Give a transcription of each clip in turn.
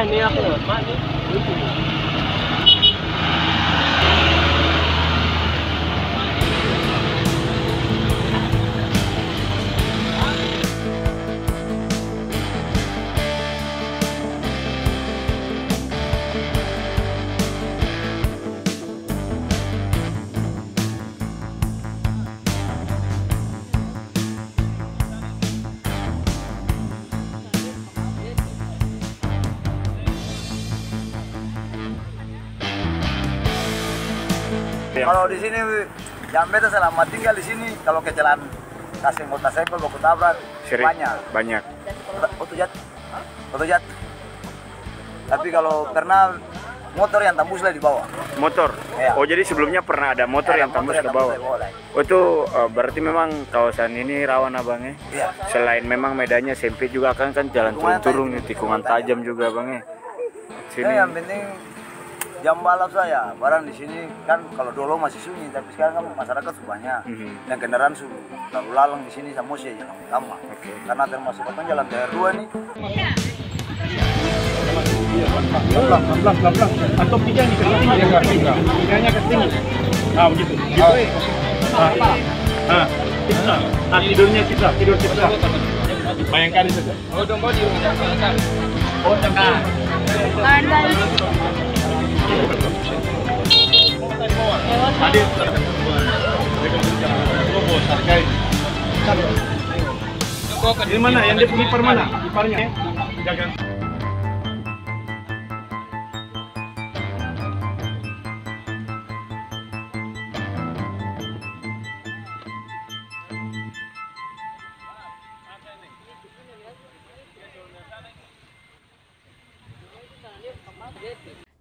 ini aku nih. Kalau di sini yang beda selama tinggal di sini kalau kecelakaan kasih motorcycle baku tabrak banyak. Foto jat. Tapi kalau pernah motor yang tembus lah di bawah. Motor? Ya. Oh jadi sebelumnya pernah ada motor yang tembus ke bawah? Oh itu berarti memang kawasan ini rawan abangnya? Iya. Selain memang medannya sempit juga kan jalan turun-turun nih, tikungan tajam juga abangnya. Sini. Yang penting jam balap saya, barang di sini kan kalau dulu masih sunyi, tapi sekarang kan masyarakat sudah banyak. Dan kendaraan sudah lalu lalang di sini sama sih jalan utama. Karena termasuk apa jalan TR2 nih. Pelan-pelan. Atau pijang di tinggi ya enggak? Pijangnya ke tinggi. Nah, begitu. Tidurnya kita. Bayangkan itu. Oh, dong body. Oh, tengah. Hadir. Di mana? Yang dia punya per mana? Iparnya. Jaga.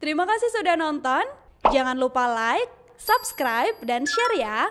Terima kasih sudah nonton. Jangan lupa like, subscribe, dan share ya.